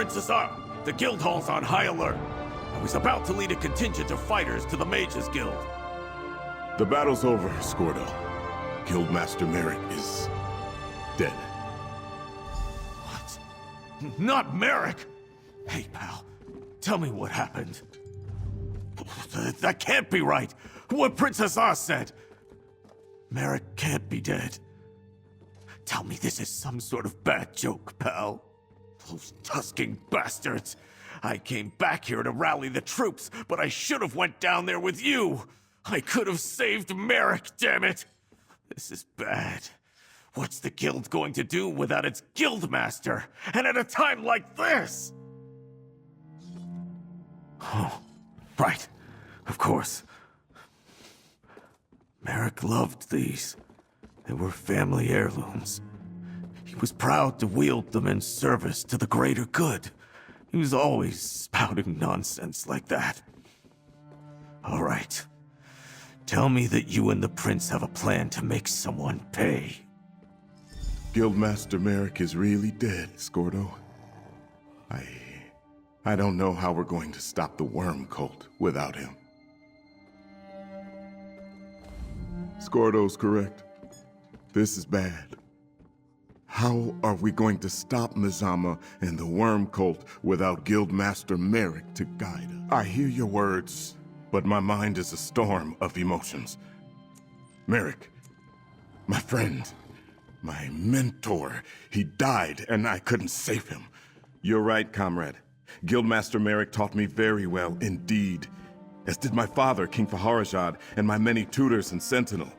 Prince Azar. The guild hall's on high alert. I was about to lead a contingent of fighters to the Mages Guild. The battle's over, Skordo. Guildmaster Merrick is dead. What? Not Merrick! Hey, pal, tell me what happened. That can't be right! What Prince Azar said! Merrick can't be dead. Tell me this is some sort of bad joke, pal. Those Tusking bastards! I came back here to rally the troops, but I should have went down there with you! I could have saved Merrick, damn it! This is bad. What's the guild going to do without its guildmaster? And at a time like this? Oh, right. Of course. Merrick loved these. They were family heirlooms. He was proud to wield them in service to the greater good. He was always spouting nonsense like that. All right. Tell me that you and the prince have a plan to make someone pay. Guildmaster Merrick is really dead, Skordo. I don't know how we're going to stop the worm cult without him. Skordo's correct. This is bad. How are we going to stop Mizama and the worm cult without Guildmaster Merrick to guide us? I hear your words, but my mind is a storm of emotions. Merrick, my friend, my mentor, he died and I couldn't save him. You're right, comrade. Guildmaster Merrick taught me very well indeed, as did my father, King Faharajad, and my many tutors and Sentinel.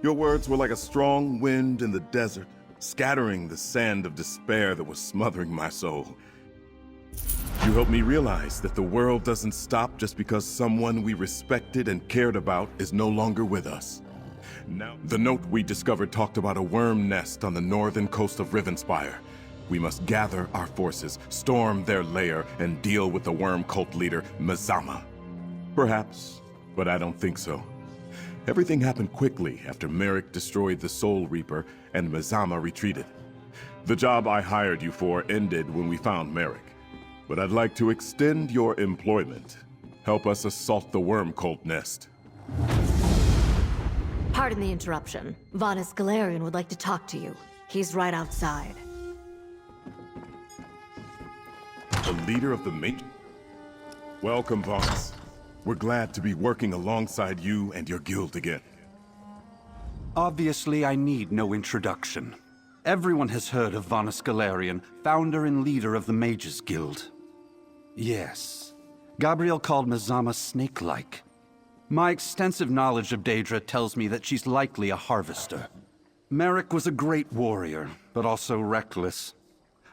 Your words were like a strong wind in the desert, scattering the sand of despair that was smothering my soul. You helped me realize that the world doesn't stop just because someone we respected and cared about is no longer with us. Now, the note we discovered talked about a worm nest on the northern coast of Rivenspire. We must gather our forces, storm their lair, and deal with the worm cult leader, Mizama. Perhaps, but I don't think so. Everything happened quickly after Merrick destroyed the Soul Reaper and Mizama retreated. The job I hired you for ended when we found Merrick. But I'd like to extend your employment. Help us assault the worm cult nest. Pardon the interruption. Vanus Galarian would like to talk to you. He's right outside. The leader of the Mage? Welcome, Vanus. We're glad to be working alongside you and your guild again. Obviously, I need no introduction. Everyone has heard of Vanus Galarian, founder and leader of the Mages Guild. Yes, Gabriel called Mizama snake-like. My extensive knowledge of Daedra tells me that she's likely a harvester. Merrick was a great warrior, but also reckless.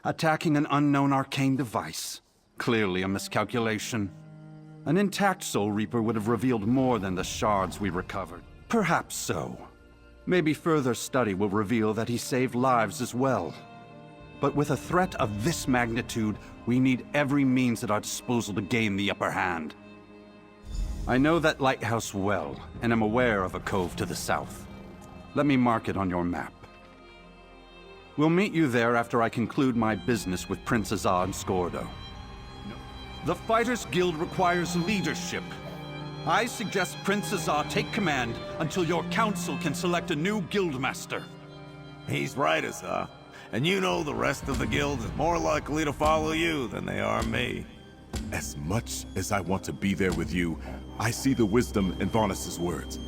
Attacking an unknown arcane device. Clearly a miscalculation. An intact Soul Reaper would have revealed more than the shards we recovered. Perhaps so. Maybe further study will reveal that he saved lives as well. But with a threat of this magnitude, we need every means at our disposal to gain the upper hand. I know that lighthouse well, and am aware of a cove to the south. Let me mark it on your map. We'll meet you there after I conclude my business with Prince Azar and Skordo. The Fighters Guild requires leadership. I suggest Prince Azar take command until your council can select a new guildmaster. He's right, Azar. And you know the rest of the guild is more likely to follow you than they are me. As much as I want to be there with you, I see the wisdom in Vanus's words.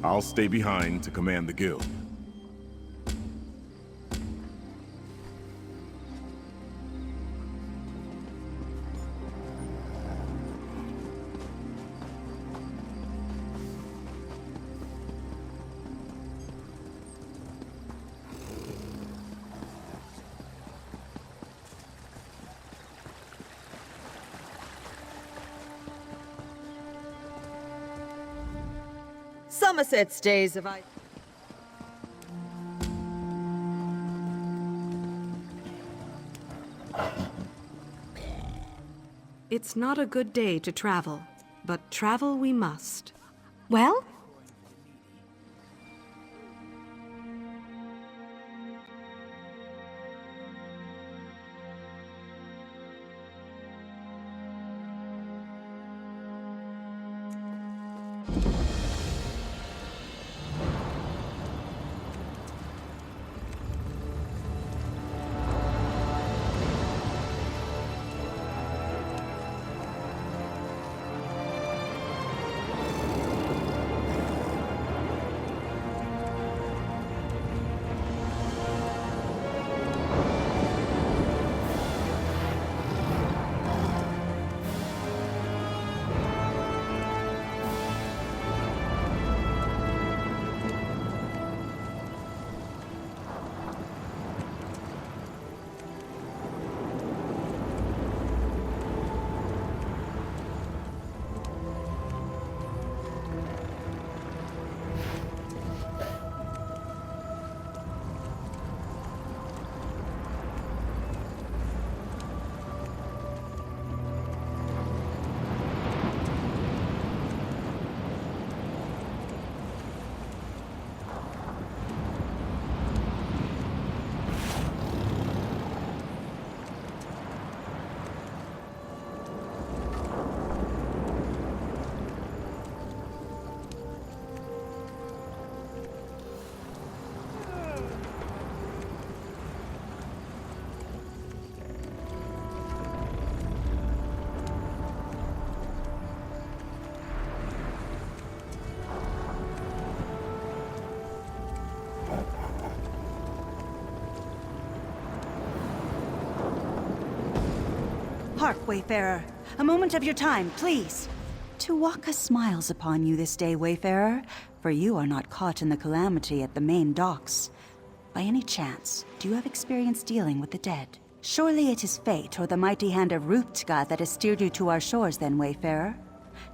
I'll stay behind to command the guild. Somerset's days of It's not a good day to travel, but travel we must. Well? Hark, Wayfarer. A moment of your time, please. Tuwaka smiles upon you this day, Wayfarer, for you are not caught in the calamity at the main docks. By any chance, do you have experience dealing with the dead? Surely it is fate or the mighty hand of Ruptka that has steered you to our shores then, Wayfarer.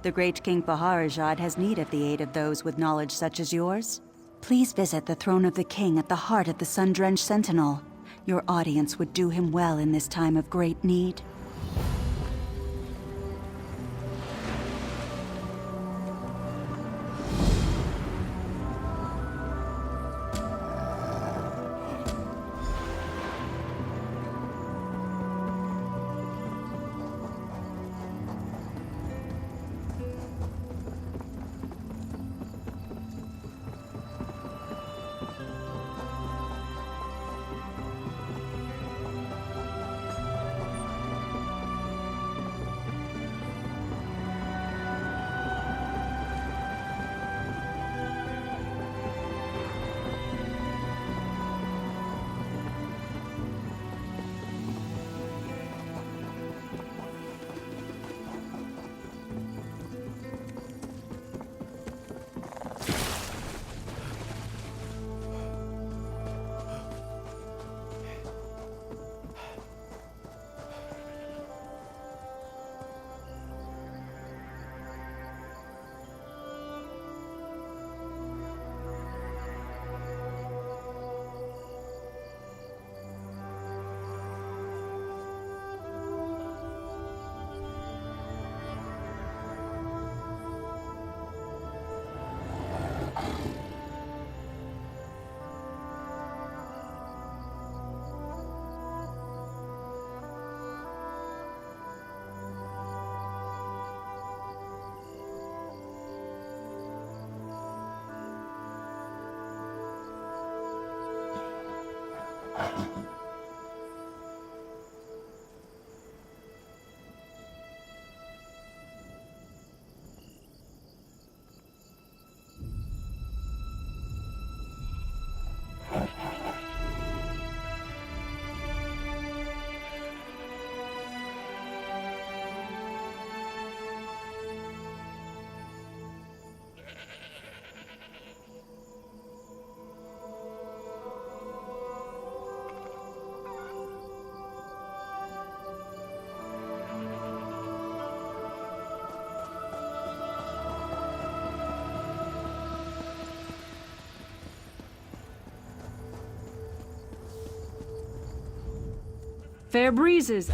The great King Paharajad has need of the aid of those with knowledge such as yours. Please visit the throne of the king at the heart of the sun-drenched Sentinel. Your audience would do him well in this time of great need. Fair breezes.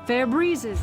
Fair breezes.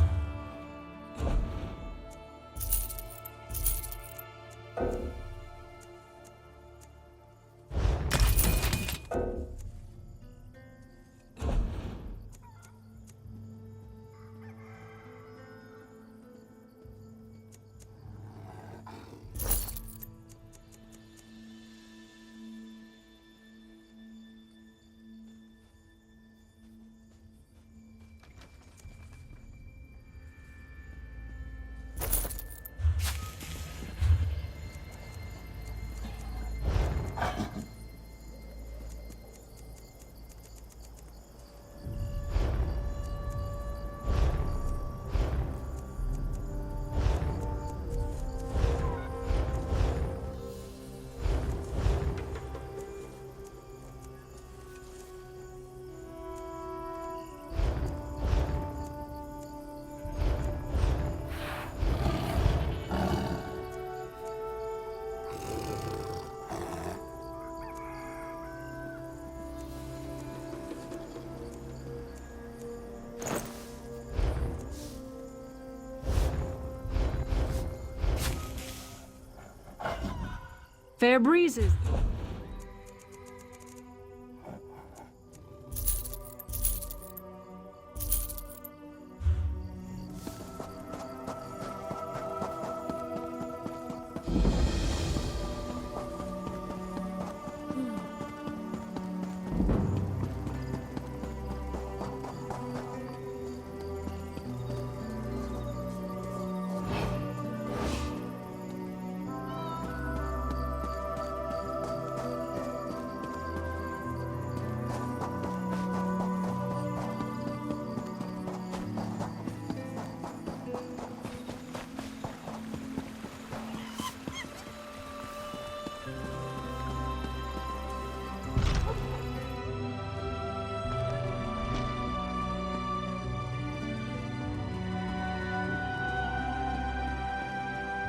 Fair breezes.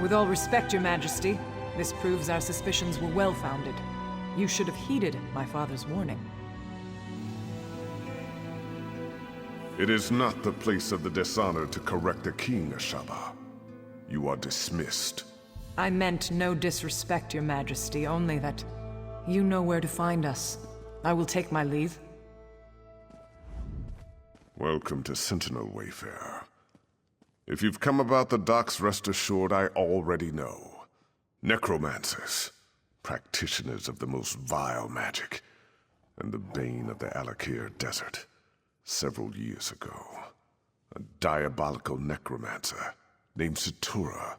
With all respect, Your Majesty, this proves our suspicions were well-founded. You should have heeded my father's warning. It is not the place of the dishonored to correct a king, Ashaba. You are dismissed. I meant no disrespect, Your Majesty, only that you know where to find us. I will take my leave. Welcome to Sentinel, Wayfarer. If you've come about the docks, rest assured I already know. Necromancers, practitioners of the most vile magic, and the bane of the Alakir Desert. Several years ago, a diabolical necromancer named Satura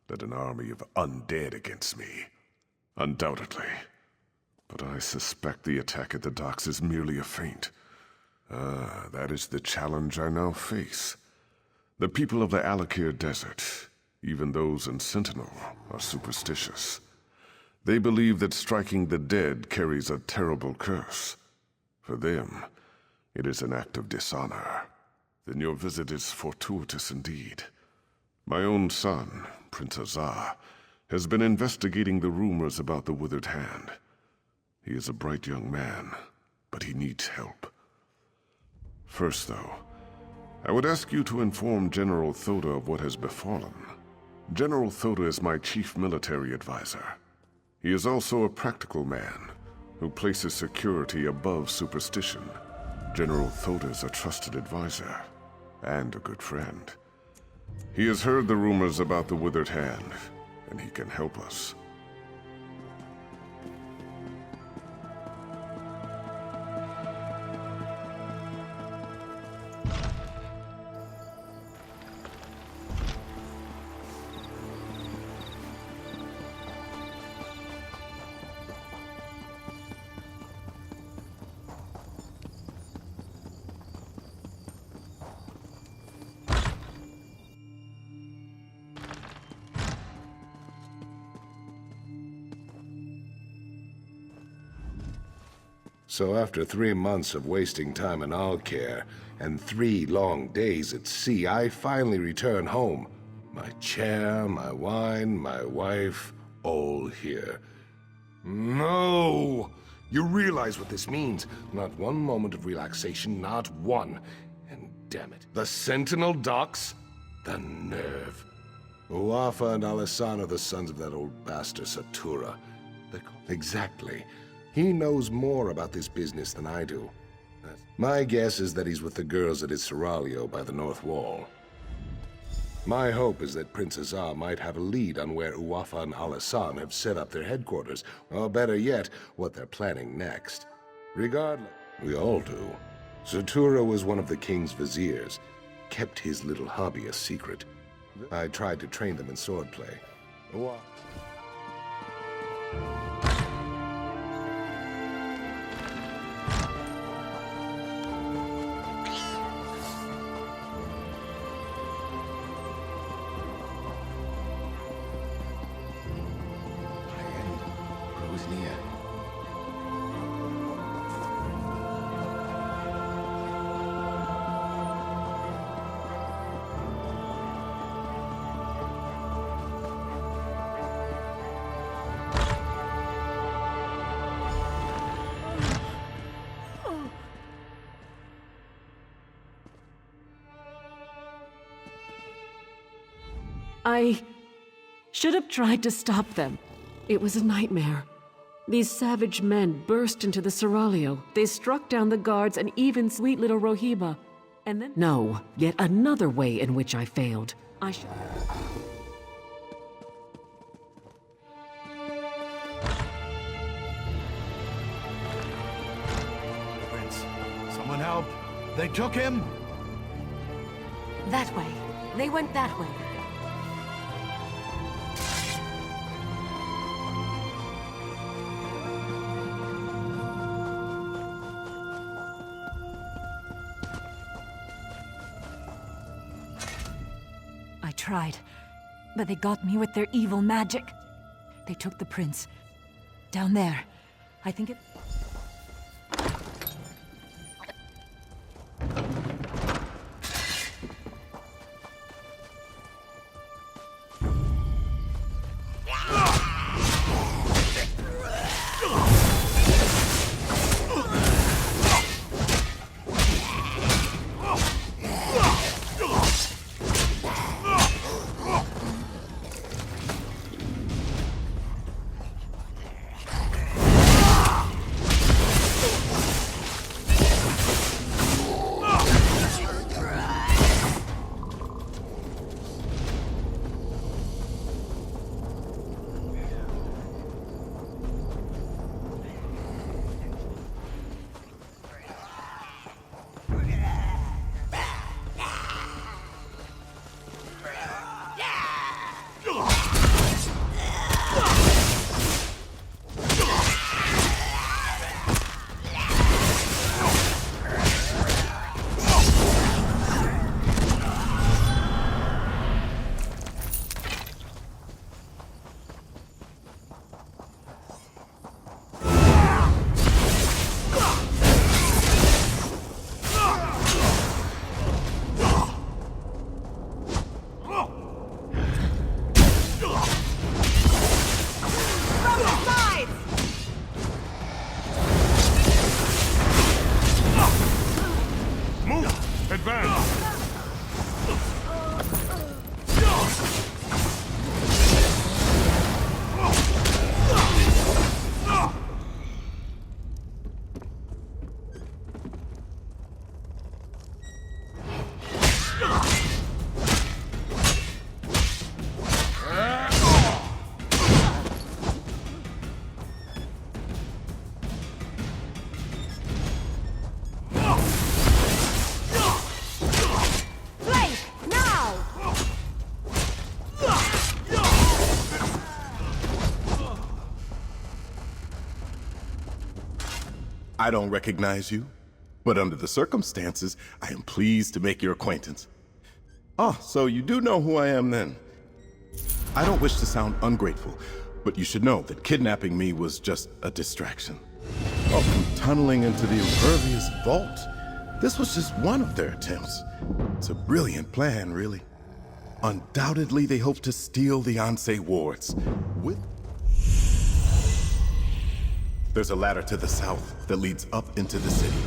led an army of undead against me. Undoubtedly. But I suspect the attack at the docks is merely a feint. That is the challenge I now face. The people of the Alakir Desert, even those in Sentinel, are superstitious. They believe that striking the dead carries a terrible curse. For them, it is an act of dishonor. Then your visit is fortuitous indeed. My own son, Prince Azar, has been investigating the rumors about the Withered Hand. He is a bright young man, but he needs help. First, though, I would ask you to inform General Thoda of what has befallen. General Thoda is my chief military advisor. He is also a practical man who places security above superstition. General Thoda is a trusted advisor and a good friend. He has heard the rumors about the Withered Hand, and he can help us. So after 3 months of wasting time in Alcare, and 3 long days at sea, I finally return home. My chair, my wine, my wife, all here. No! You realize what this means? Not one moment of relaxation, not one. And goddammit. The Sentinel docks? The nerve. Uafa and Alisan are the sons of that old bastard Satura. Exactly. He knows more about this business than I do. My guess is that he's with the girls at his seraglio by the North Wall. My hope is that Prince Azar might have a lead on where Uafa and Alisan have set up their headquarters, or better yet, what they're planning next. Regardless, we all do. Satura was one of the king's viziers, kept his little hobby a secret. I tried to train them in swordplay. I should have tried to stop them. It was a nightmare. These savage men burst into the seraglio. They struck down the guards and even sweet little Rohiba. And then— No, yet another way in which I failed. I should— Prince, someone help! They took him! That way. They went that way. I tried, but they got me with their evil magic. They took the prince. Down there. I think it... I don't recognize you, but under the circumstances, I am pleased to make your acquaintance. Ah, so you do know who I am then. I don't wish to sound ungrateful, but you should know that kidnapping me was just a distraction. Oh, from tunneling into the impervious vault. This was just one of their attempts. It's a brilliant plan, really. Undoubtedly, they hope to steal the Ansei wards. There's a ladder to the south that leads up into the city.